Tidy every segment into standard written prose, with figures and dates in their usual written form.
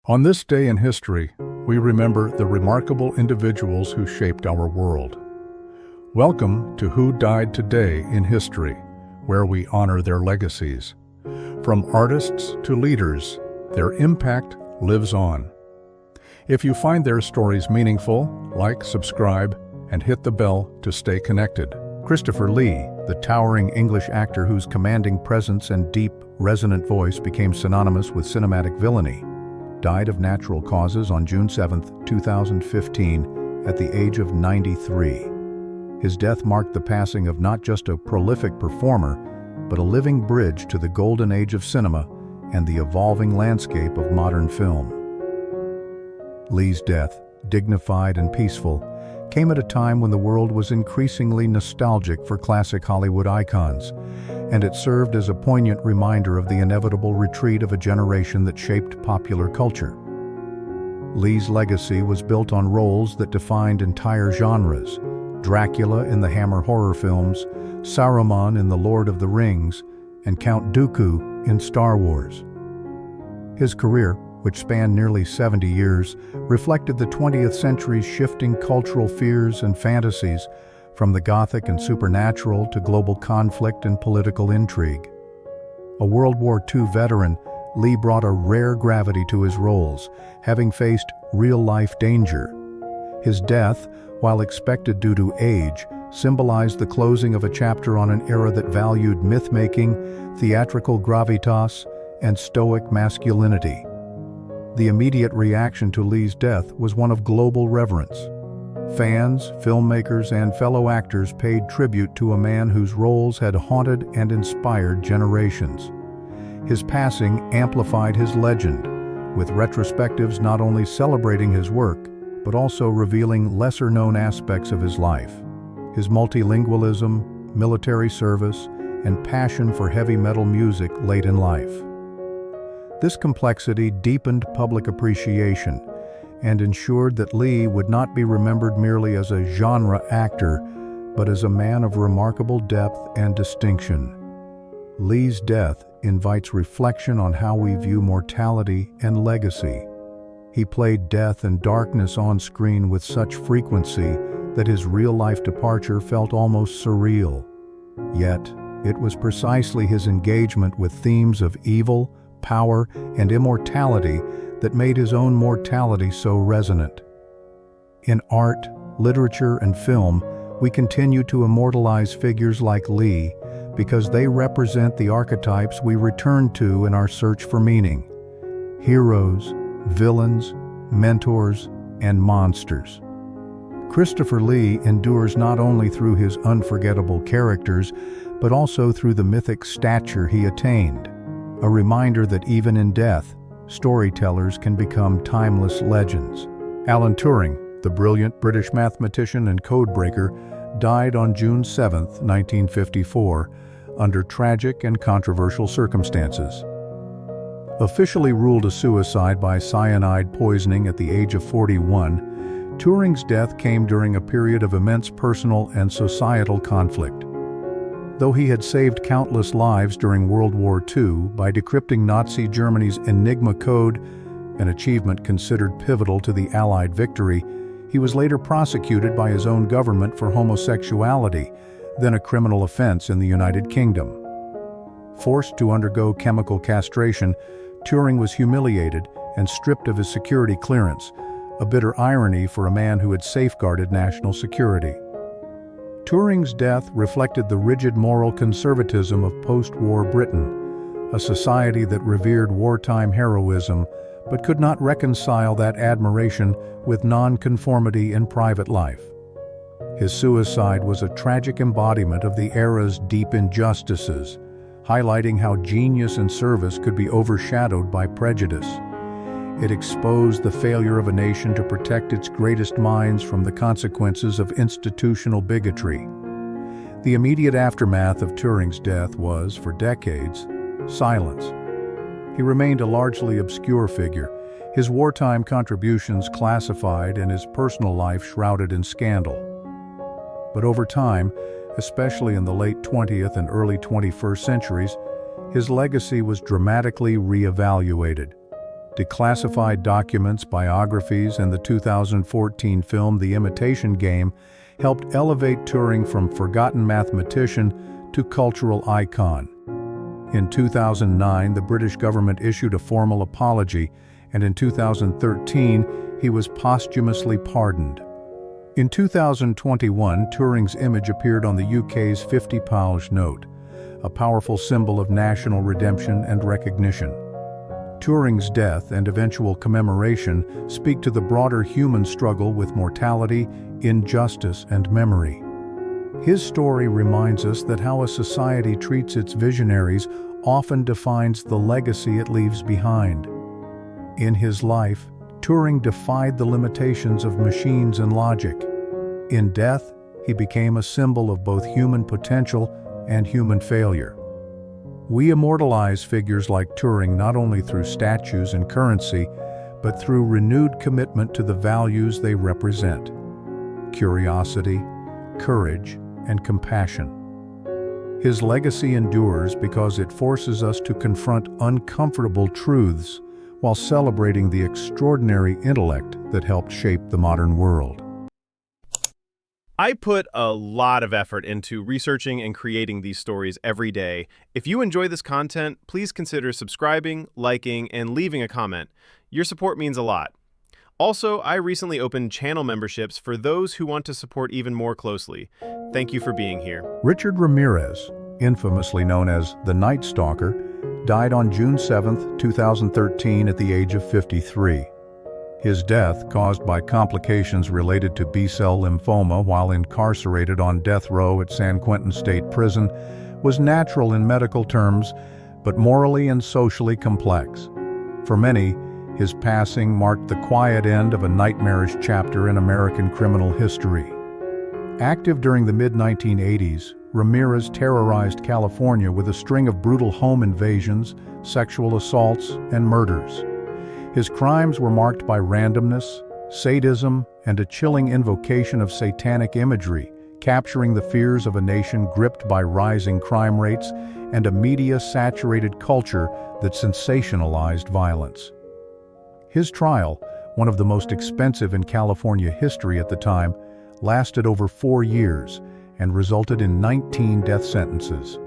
On this day in history, we remember the remarkable individuals who shaped our world. Welcome to Who Died Today in History, where we honor their legacies. From artists to leaders, their impact lives on. If you find their stories meaningful, like, subscribe, and hit the bell to stay connected. Christopher Lee, the towering English actor whose commanding presence and deep, resonant voice became synonymous with cinematic villainy, died of natural causes on June 7, 2015, at the age of 93. His death marked the passing of not just a prolific performer, but a living bridge to the golden age of cinema and the evolving landscape of modern film. Lee's death, dignified and peaceful, came at a time when the world was increasingly nostalgic for classic Hollywood icons, and it served as a poignant reminder of the inevitable retreat of a generation that shaped popular culture. Lee's legacy was built on roles that defined entire genres: Dracula in the Hammer horror films, Saruman in The Lord of the Rings, and Count Dooku in Star Wars. His career, which spanned nearly 70 years, reflected the 20th century's shifting cultural fears and fantasies, from the Gothic and supernatural to global conflict and political intrigue. A World War II veteran, Lee brought a rare gravity to his roles, having faced real-life danger. His death, while expected due to age, symbolized the closing of a chapter on an era that valued myth-making, theatrical gravitas, and stoic masculinity. The immediate reaction to Lee's death was one of global reverence. Fans, filmmakers, and fellow actors paid tribute to a man whose roles had haunted and inspired generations. His passing amplified his legend, with retrospectives not only celebrating his work, but also revealing lesser-known aspects of his life. His multilingualism, military service, and passion for heavy metal music late in life. This complexity deepened public appreciation and ensured that Lee would not be remembered merely as a genre actor, but as a man of remarkable depth and distinction. Lee's death invites reflection on how we view mortality and legacy. He played death and darkness on screen with such frequency that his real-life departure felt almost surreal. Yet, it was precisely his engagement with themes of evil, power, and immortality that made his own mortality so resonant. In art, literature, and film, we continue to immortalize figures like Lee because they represent the archetypes we return to in our search for meaning: heroes, villains, mentors, and monsters. Christopher Lee endures not only through his unforgettable characters, but also through the mythic stature he attained, a reminder that even in death, storytellers can become timeless legends. Alan Turing, the brilliant British mathematician and codebreaker, died on June 7, 1954, under tragic and controversial circumstances. Officially ruled a suicide by cyanide poisoning at the age of 41, Turing's death came during a period of immense personal and societal conflict. Though he had saved countless lives during World War II by decrypting Nazi Germany's Enigma code, an achievement considered pivotal to the Allied victory, he was later prosecuted by his own government for homosexuality, then a criminal offense in the United Kingdom. Forced to undergo chemical castration, Turing was humiliated and stripped of his security clearance, a bitter irony for a man who had safeguarded national security. Turing's death reflected the rigid moral conservatism of post-war Britain, a society that revered wartime heroism but could not reconcile that admiration with nonconformity in private life. His suicide was a tragic embodiment of the era's deep injustices, highlighting how genius and service could be overshadowed by prejudice. It exposed the failure of a nation to protect its greatest minds from the consequences of institutional bigotry. The immediate aftermath of Turing's death was, for decades, silence. He remained a largely obscure figure, his wartime contributions classified and his personal life shrouded in scandal. But over time, especially in the late 20th and early 21st centuries, his legacy was dramatically re-evaluated. Declassified documents, biographies, and the 2014 film The Imitation Game helped elevate Turing from forgotten mathematician to cultural icon. In 2009, the British government issued a formal apology, and in 2013, he was posthumously pardoned. In 2021, Turing's image appeared on the UK's 50 pound note, a powerful symbol of national redemption and recognition. Turing's death and eventual commemoration speak to the broader human struggle with mortality, injustice, and memory. His story reminds us that how a society treats its visionaries often defines the legacy it leaves behind. In his life, Turing defied the limitations of machines and logic. In death, he became a symbol of both human potential and human failure. We immortalize figures like Turing not only through statues and currency, but through renewed commitment to the values they represent: curiosity, courage, and compassion. His legacy endures because it forces us to confront uncomfortable truths while celebrating the extraordinary intellect that helped shape the modern world. I put a lot of effort into researching and creating these stories every day. If you enjoy this content, please consider subscribing, liking, and leaving a comment. Your support means a lot. Also, I recently opened channel memberships for those who want to support even more closely. Thank you for being here. Richard Ramirez, infamously known as the Night Stalker, died on June 7, 2013 at the age of 53. His death, caused by complications related to B-cell lymphoma while incarcerated on death row at San Quentin State Prison, was natural in medical terms, but morally and socially complex. For many, his passing marked the quiet end of a nightmarish chapter in American criminal history. Active during the mid-1980s, Ramirez terrorized California with a string of brutal home invasions, sexual assaults, and murders. His crimes were marked by randomness, sadism, and a chilling invocation of satanic imagery, capturing the fears of a nation gripped by rising crime rates and a media-saturated culture that sensationalized violence. His trial, one of the most expensive in California history at the time, lasted over 4 years and resulted in 19 death sentences.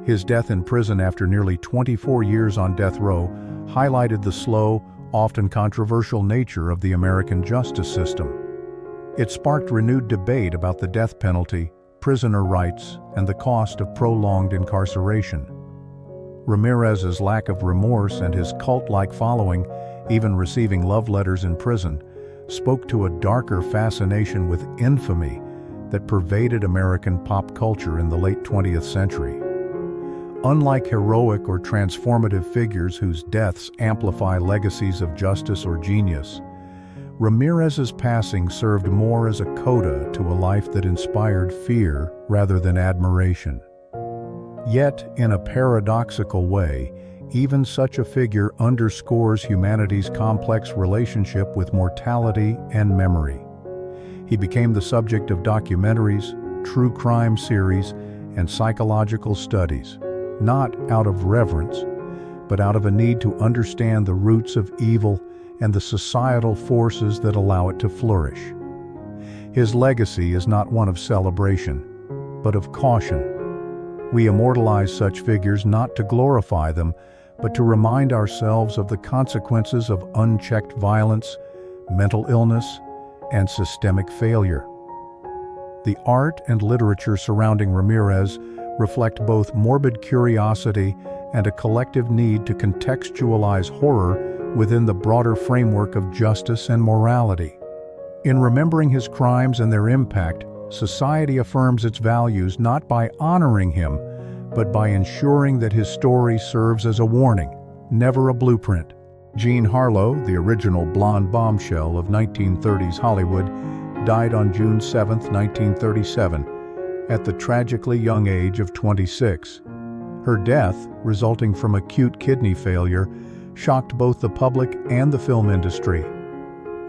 His death in prison after nearly 24 years on death row highlighted the slow, often controversial nature of the American justice system. It sparked renewed debate about the death penalty, prisoner rights, and the cost of prolonged incarceration. Ramirez's lack of remorse and his cult-like following, even receiving love letters in prison, spoke to a darker fascination with infamy that pervaded American pop culture in the late 20th century. Unlike heroic or transformative figures whose deaths amplify legacies of justice or genius, Ramirez's passing served more as a coda to a life that inspired fear rather than admiration. Yet, in a paradoxical way, even such a figure underscores humanity's complex relationship with mortality and memory. He became the subject of documentaries, true crime series, and psychological studies, not out of reverence, but out of a need to understand the roots of evil and the societal forces that allow it to flourish. His legacy is not one of celebration, but of caution. We immortalize such figures not to glorify them, but to remind ourselves of the consequences of unchecked violence, mental illness, and systemic failure. The art and literature surrounding Ramirez reflect both morbid curiosity and a collective need to contextualize horror within the broader framework of justice and morality. In remembering his crimes and their impact, society affirms its values not by honoring him, but by ensuring that his story serves as a warning, never a blueprint. Jean Harlow, the original blonde bombshell of 1930s Hollywood, died on June 7, 1937, at the tragically young age of 26. Her death, resulting from acute kidney failure, shocked both the public and the film industry.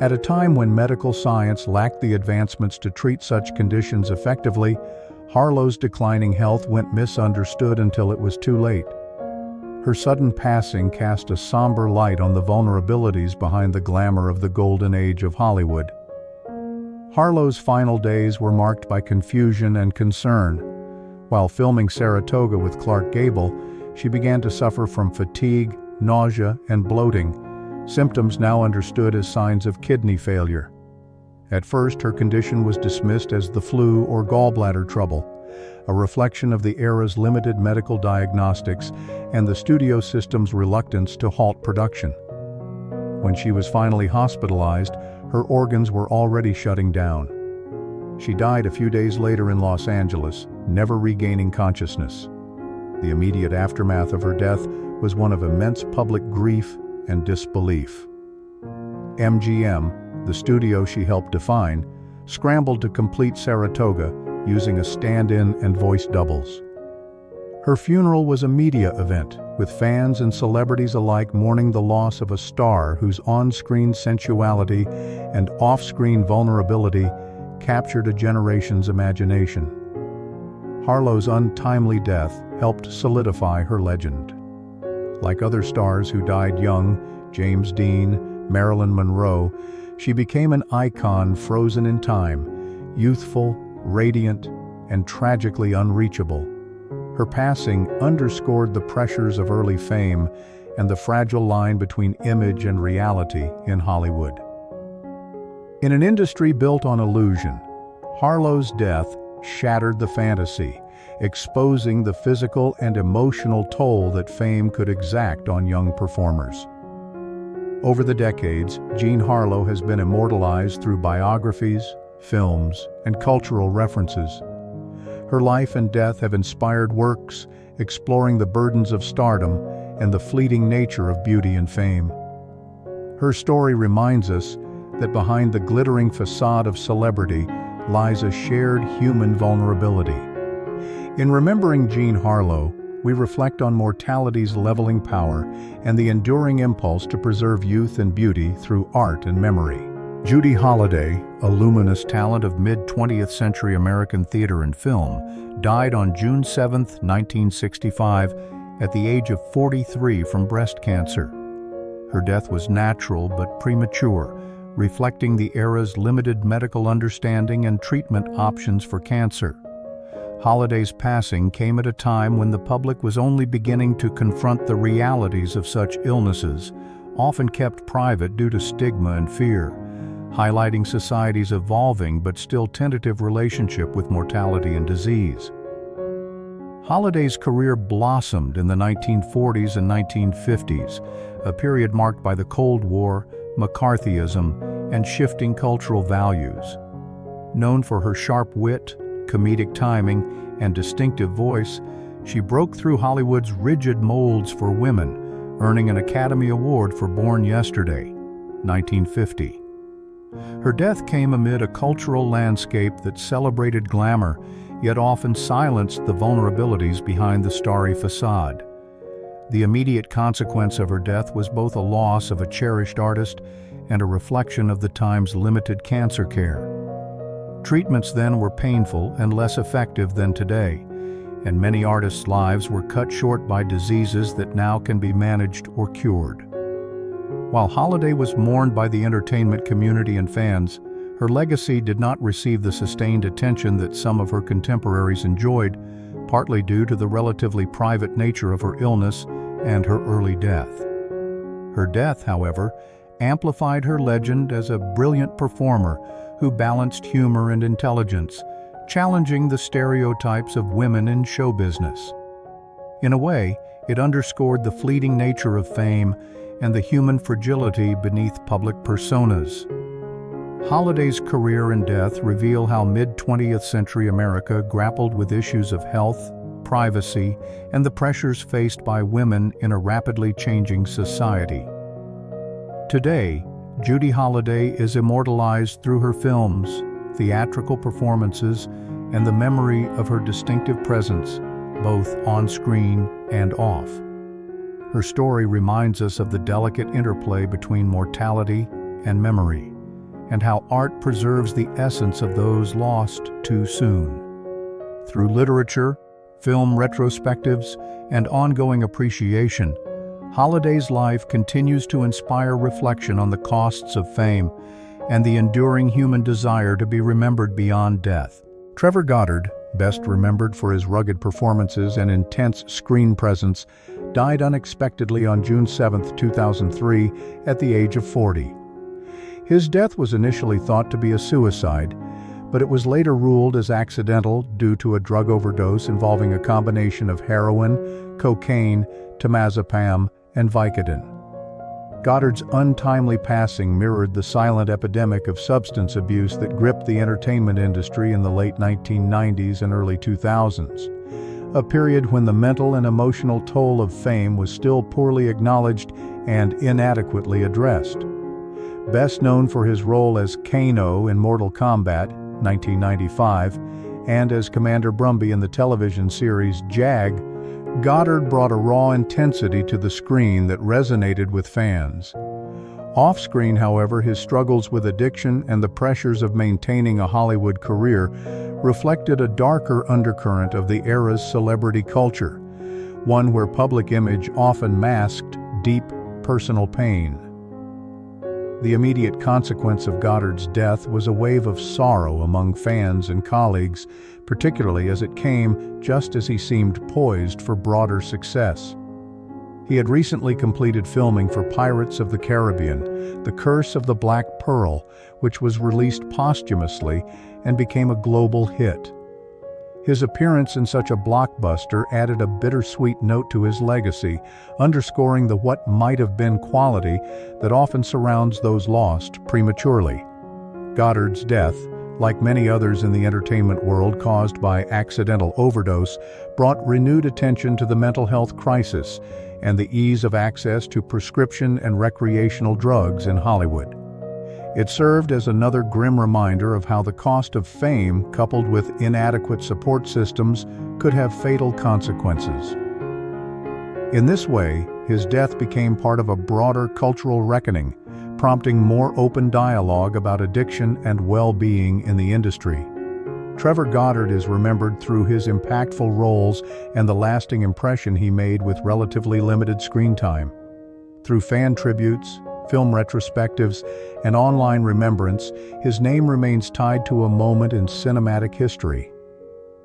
At a time when medical science lacked the advancements to treat such conditions effectively, Harlow's declining health went misunderstood until it was too late. Her sudden passing cast a somber light on the vulnerabilities behind the glamour of the golden age of Hollywood. Harlow's final days were marked by confusion and concern. While filming Saratoga with Clark Gable, she began to suffer from fatigue, nausea, and bloating, symptoms now understood as signs of kidney failure. At first, her condition was dismissed as the flu or gallbladder trouble, a reflection of the era's limited medical diagnostics and the studio system's reluctance to halt production. When she was finally hospitalized, her organs were already shutting down. She died a few days later in Los Angeles, never regaining consciousness. The immediate aftermath of her death was one of immense public grief and disbelief. MGM, the studio she helped define, scrambled to complete Saratoga using a stand-in and voice doubles. Her funeral was a media event, with fans and celebrities alike mourning the loss of a star whose on-screen sensuality and off-screen vulnerability captured a generation's imagination. Harlow's untimely death helped solidify her legend. Like other stars who died young, James Dean, Marilyn Monroe, she became an icon frozen in time, youthful, radiant, and tragically unreachable. Her passing underscored the pressures of early fame and the fragile line between image and reality in Hollywood. In an industry built on illusion, Harlow's death shattered the fantasy, exposing the physical and emotional toll that fame could exact on young performers. Over the decades, Jean Harlow has been immortalized through biographies, films, and cultural references. Her life and death have inspired works exploring the burdens of stardom and the fleeting nature of beauty and fame. Her story reminds us that behind the glittering facade of celebrity lies a shared human vulnerability. In remembering Jean Harlow, we reflect on mortality's leveling power and the enduring impulse to preserve youth and beauty through art and memory. Judy Holliday, a luminous talent of mid-20th century American theater and film, died on June 7, 1965, at the age of 43 from breast cancer. Her death was natural but premature, reflecting the era's limited medical understanding and treatment options for cancer. Holliday's passing came at a time when the public was only beginning to confront the realities of such illnesses, often kept private due to stigma and fear, highlighting society's evolving but still tentative relationship with mortality and disease. Holliday's career blossomed in the 1940s and 1950s, a period marked by the Cold War, McCarthyism, and shifting cultural values. Known for her sharp wit, comedic timing, and distinctive voice, she broke through Hollywood's rigid molds for women, earning an Academy Award for Born Yesterday, 1950. Her death came amid a cultural landscape that celebrated glamour, yet often silenced the vulnerabilities behind the starry facade. The immediate consequence of her death was both a loss of a cherished artist and a reflection of the time's limited cancer care. Treatments then were painful and less effective than today, and many artists' lives were cut short by diseases that now can be managed or cured. While Holliday was mourned by the entertainment community and fans, her legacy did not receive the sustained attention that some of her contemporaries enjoyed, partly due to the relatively private nature of her illness and her early death. Her death, however, amplified her legend as a brilliant performer who balanced humor and intelligence, challenging the stereotypes of women in show business. In a way, it underscored the fleeting nature of fame and the human fragility beneath public personas. Holliday's career and death reveal how mid-20th century America grappled with issues of health, privacy, and the pressures faced by women in a rapidly changing society. Today, Judy Holliday is immortalized through her films, theatrical performances, and the memory of her distinctive presence, both on-screen and off. Her story reminds us of the delicate interplay between mortality and memory, and how art preserves the essence of those lost too soon. Through literature, film retrospectives, and ongoing appreciation, Holliday's life continues to inspire reflection on the costs of fame and the enduring human desire to be remembered beyond death. Trevor Goddard, best remembered for his rugged performances and intense screen presence, died unexpectedly on June 7, 2003, at the age of 40. His death was initially thought to be a suicide, but it was later ruled as accidental due to a drug overdose involving a combination of heroin, cocaine, temazepam, and Vicodin. Goddard's untimely passing mirrored the silent epidemic of substance abuse that gripped the entertainment industry in the late 1990s and early 2000s, a period when the mental and emotional toll of fame was still poorly acknowledged and inadequately addressed. Best known for his role as Kano in Mortal Kombat, 1995, and as Commander Brumby in the television series Jag, Goddard brought a raw intensity to the screen that resonated with fans. Off-screen, however, his struggles with addiction and the pressures of maintaining a Hollywood career reflected a darker undercurrent of the era's celebrity culture, one where public image often masked deep personal pain. The immediate consequence of Goddard's death was a wave of sorrow among fans and colleagues, particularly as it came just as he seemed poised for broader success. He had recently completed filming for Pirates of the Caribbean, The Curse of the Black Pearl, which was released posthumously and became a global hit. His appearance in such a blockbuster added a bittersweet note to his legacy, underscoring the what might have been quality that often surrounds those lost prematurely. Goddard's death, like many others in the entertainment world caused by accidental overdose, brought renewed attention to the mental health crisis and the ease of access to prescription and recreational drugs in Hollywood. It served as another grim reminder of how the cost of fame, coupled with inadequate support systems, could have fatal consequences. In this way, his death became part of a broader cultural reckoning, prompting more open dialogue about addiction and well-being in the industry. Trevor Goddard is remembered through his impactful roles and the lasting impression he made with relatively limited screen time. Through fan tributes, film retrospectives, and online remembrance, his name remains tied to a moment in cinematic history.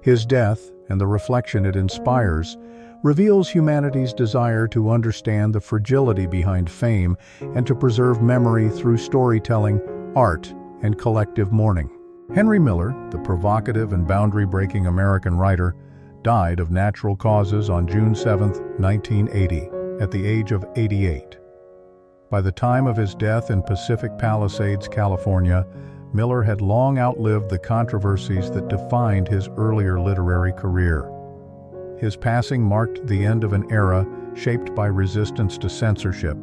His death, and the reflection it inspires, reveals humanity's desire to understand the fragility behind fame and to preserve memory through storytelling, art, and collective mourning. Henry Miller, the provocative and boundary-breaking American writer, died of natural causes on June 7, 1980, at the age of 88. By the time of his death in Pacific Palisades, California, Miller had long outlived the controversies that defined his earlier literary career. His passing marked the end of an era shaped by resistance to censorship,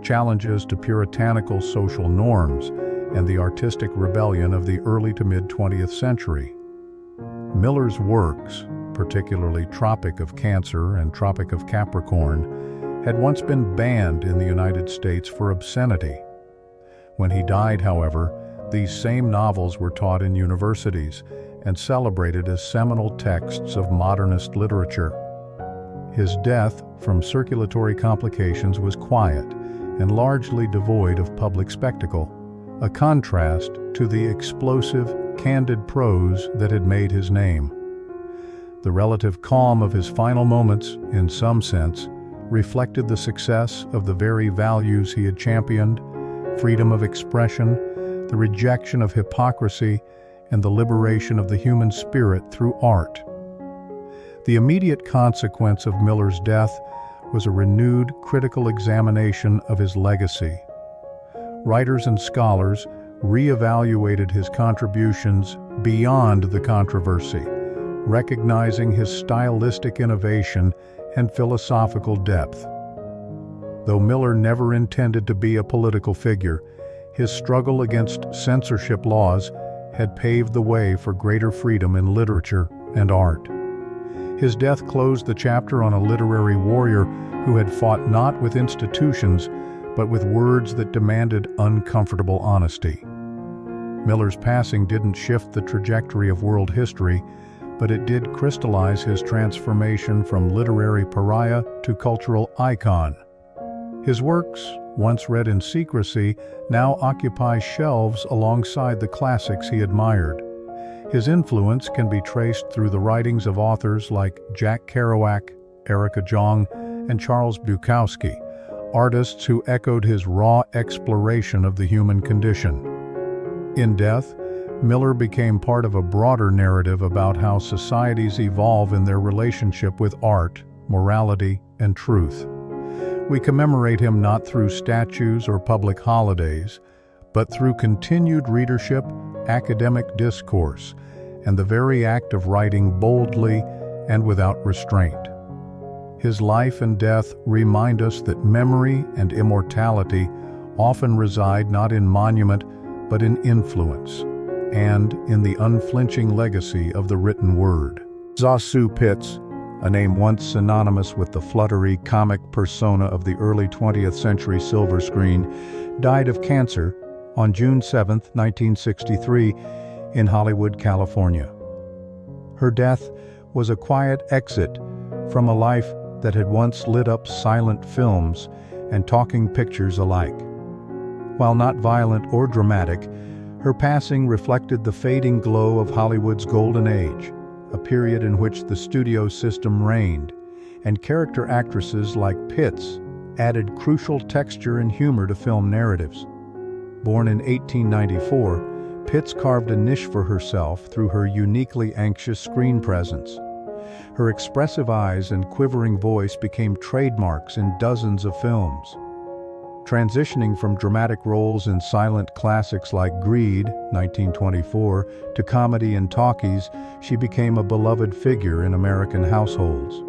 challenges to puritanical social norms, and the artistic rebellion of the early to mid-20th century. Miller's works, particularly Tropic of Cancer and Tropic of Capricorn, had once been banned in the United States for obscenity. When he died, however, these same novels were taught in universities and celebrated as seminal texts of modernist literature. His death from circulatory complications was quiet and largely devoid of public spectacle, a contrast to the explosive, candid prose that had made his name. The relative calm of his final moments, in some sense, reflected the success of the very values he had championed: freedom of expression, the rejection of hypocrisy, and the liberation of the human spirit through art. The immediate consequence of Miller's death was a renewed critical examination of his legacy. Writers and scholars re-evaluated his contributions beyond the controversy, recognizing his stylistic innovation and philosophical depth. Though Miller never intended to be a political figure, his struggle against censorship laws had paved the way for greater freedom in literature and art. His death closed the chapter on a literary warrior who had fought not with institutions, but with words that demanded uncomfortable honesty. Miller's passing didn't shift the trajectory of world history, but it did crystallize his transformation from literary pariah to cultural icon. His works, once read in secrecy, now occupy shelves alongside the classics he admired. His influence can be traced through the writings of authors like Jack Kerouac, Erica Jong, and Charles Bukowski, artists who echoed his raw exploration of the human condition. In death, Miller became part of a broader narrative about how societies evolve in their relationship with art, morality, and truth. We commemorate him not through statues or public holidays, but through continued readership, academic discourse, and the very act of writing boldly and without restraint. His life and death remind us that memory and immortality often reside not in monument, but in influence, and in the unflinching legacy of the written word. ZaSu Pitts, a name once synonymous with the fluttery comic persona of the early 20th century silver screen, died of cancer on June 7, 1963, in Hollywood, California. Her death was a quiet exit from a life that had once lit up silent films and talking pictures alike. While not violent or dramatic, her passing reflected the fading glow of Hollywood's golden age, a period in which the studio system reigned, and character actresses like Pitts added crucial texture and humor to film narratives. Born in 1894, Pitts carved a niche for herself through her uniquely anxious screen presence. Her expressive eyes and quivering voice became trademarks in dozens of films. Transitioning from dramatic roles in silent classics like Greed, 1924, to comedy and talkies, she became a beloved figure in American households.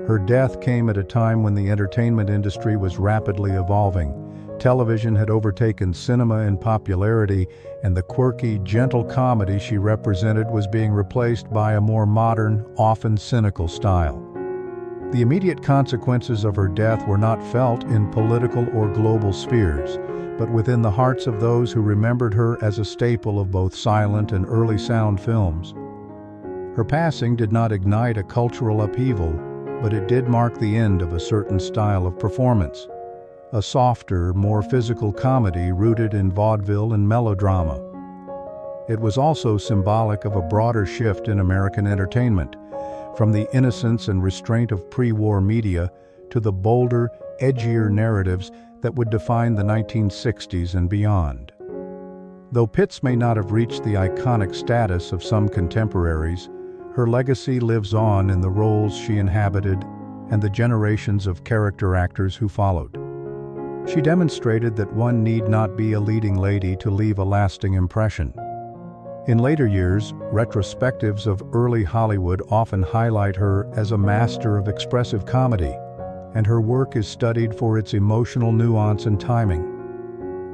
Her death came at a time when the entertainment industry was rapidly evolving. Television had overtaken cinema in popularity, and the quirky, gentle comedy she represented was being replaced by a more modern, often cynical style. The immediate consequences of her death were not felt in political or global spheres, but within the hearts of those who remembered her as a staple of both silent and early sound films. Her passing did not ignite a cultural upheaval, but it did mark the end of a certain style of performance. A softer, more physical comedy rooted in vaudeville and melodrama. It was also symbolic of a broader shift in American entertainment, from the innocence and restraint of pre-war media to the bolder, edgier narratives that would define the 1960s and beyond. Though Pitts may not have reached the iconic status of some contemporaries, her legacy lives on in the roles she inhabited and the generations of character actors who followed. She demonstrated that one need not be a leading lady to leave a lasting impression. In later years, retrospectives of early Hollywood often highlight her as a master of expressive comedy, and her work is studied for its emotional nuance and timing.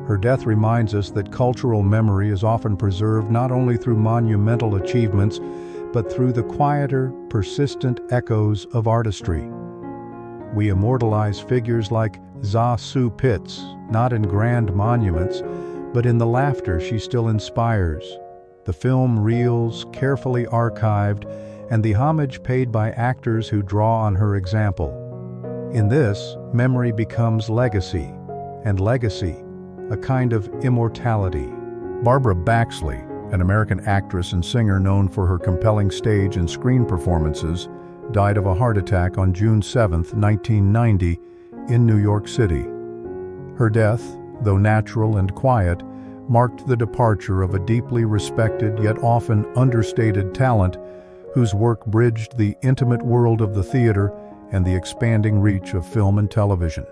Her death reminds us that cultural memory is often preserved not only through monumental achievements, but through the quieter, persistent echoes of artistry. We immortalize figures like ZaSu Pitts, not in grand monuments, but in the laughter she still inspires, the film reels carefully archived, and the homage paid by actors who draw on her example. In this, memory becomes legacy, and legacy, a kind of immortality. Barbara Baxley, an American actress and singer known for her compelling stage and screen performances, died of a heart attack on June 7, 1990, in New York City. Her death, though natural and quiet, marked the departure of a deeply respected yet often understated talent whose work bridged the intimate world of the theater and the expanding reach of film and television.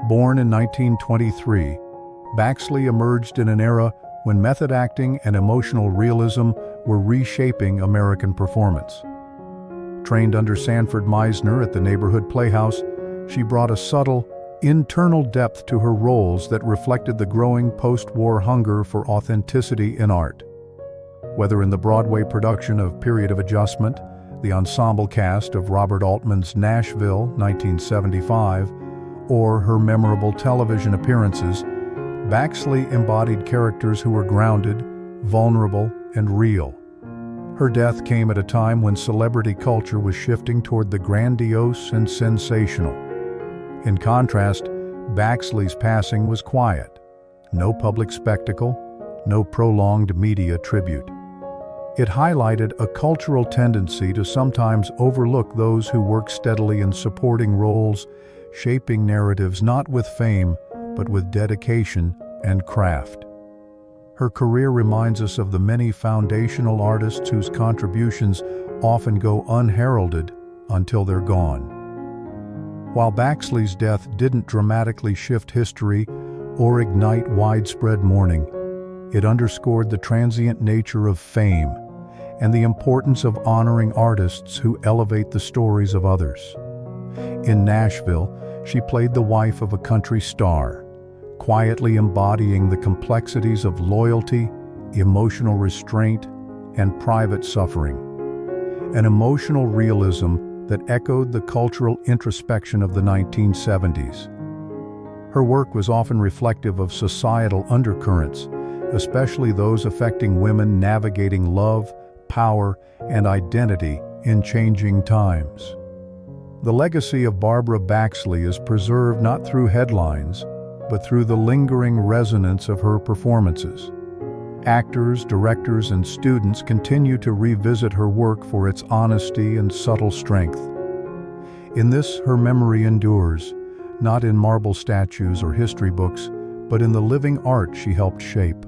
Born in 1923, Baxley emerged in an era when method acting and emotional realism were reshaping American performance. Trained under Sanford Meisner at the Neighborhood Playhouse, she brought a subtle, internal depth to her roles that reflected the growing post-war hunger for authenticity in art. Whether in the Broadway production of Period of Adjustment, the ensemble cast of Robert Altman's Nashville, 1975, or her memorable television appearances, Baxley embodied characters who were grounded, vulnerable, and real. Her death came at a time when celebrity culture was shifting toward the grandiose and sensational. In contrast, Baxley's passing was quiet. No public spectacle, no prolonged media tribute. It highlighted a cultural tendency to sometimes overlook those who work steadily in supporting roles, shaping narratives not with fame, but with dedication and craft. Her career reminds us of the many foundational artists whose contributions often go unheralded until they're gone. While Baxley's death didn't dramatically shift history or ignite widespread mourning, it underscored the transient nature of fame and the importance of honoring artists who elevate the stories of others. In Nashville, she played the wife of a country star, quietly embodying the complexities of loyalty, emotional restraint, and private suffering. An emotional realism that echoed the cultural introspection of the 1970s. Her work was often reflective of societal undercurrents, especially those affecting women navigating love, power, and identity in changing times. The legacy of Barbara Baxley is preserved not through headlines, but through the lingering resonance of her performances. Actors, directors, and students continue to revisit her work for its honesty and subtle strength. In this, her memory endures, not in marble statues or history books, but in the living art she helped shape.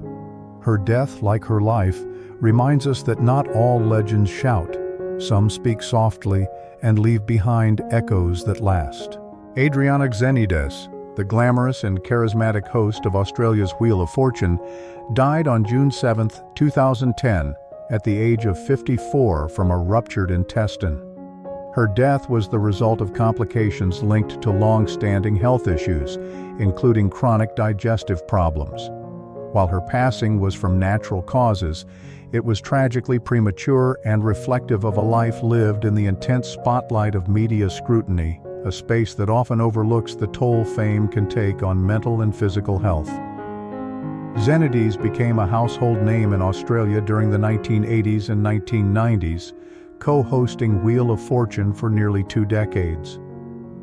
Her death, like her life, reminds us that not all legends shout. Some speak softly and leave behind echoes that last. Adriana Xenides, the glamorous and charismatic host of Australia's Wheel of Fortune, died on June 7, 2010, at the age of 54 from a ruptured intestine. Her death was the result of complications linked to long-standing health issues, including chronic digestive problems. While her passing was from natural causes, it was tragically premature and reflective of a life lived in the intense spotlight of media scrutiny, a space that often overlooks the toll fame can take on mental and physical health. Xenides became a household name in Australia during the 1980s and 1990s, co-hosting Wheel of Fortune for nearly 2 decades.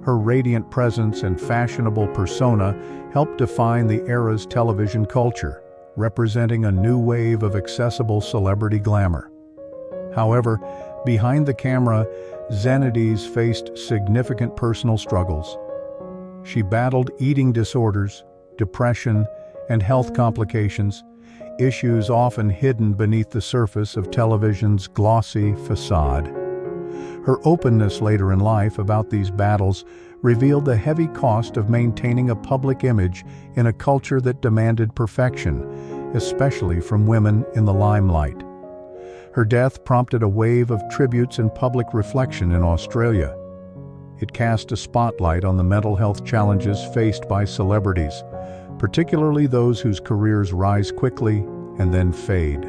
Her radiant presence and fashionable persona helped define the era's television culture, representing a new wave of accessible celebrity glamour. However, behind the camera, Xenides faced significant personal struggles. She battled eating disorders, depression, and health complications, issues often hidden beneath the surface of television's glossy facade. Her openness later in life about these battles revealed the heavy cost of maintaining a public image in a culture that demanded perfection, especially from women in the limelight. Her death prompted a wave of tributes and public reflection in Australia. It cast a spotlight on the mental health challenges faced by celebrities, particularly those whose careers rise quickly and then fade.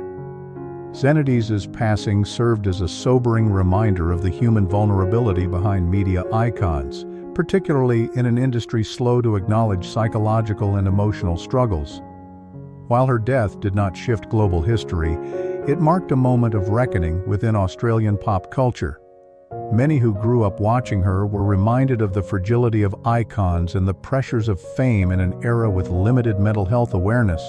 Xenides's passing served as a sobering reminder of the human vulnerability behind media icons, particularly in an industry slow to acknowledge psychological and emotional struggles. While her death did not shift global history, it marked a moment of reckoning within Australian pop culture. Many who grew up watching her were reminded of the fragility of icons and the pressures of fame in an era with limited mental health awareness.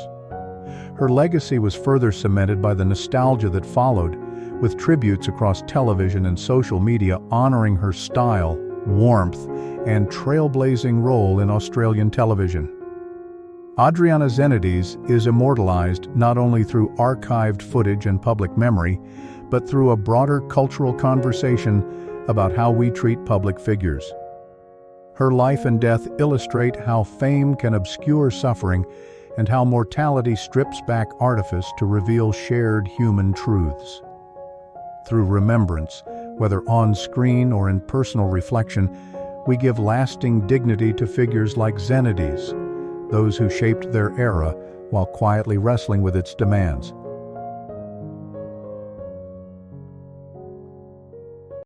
Her legacy was further cemented by the nostalgia that followed, with tributes across television and social media honoring her style, warmth, and trailblazing role in Australian television. Adriana Xenides is immortalized not only through archived footage and public memory, but through a broader cultural conversation about how we treat public figures. Her life and death illustrate how fame can obscure suffering and how mortality strips back artifice to reveal shared human truths. Through remembrance, whether on screen or in personal reflection, we give lasting dignity to figures like Xenides, those who shaped their era while quietly wrestling with its demands.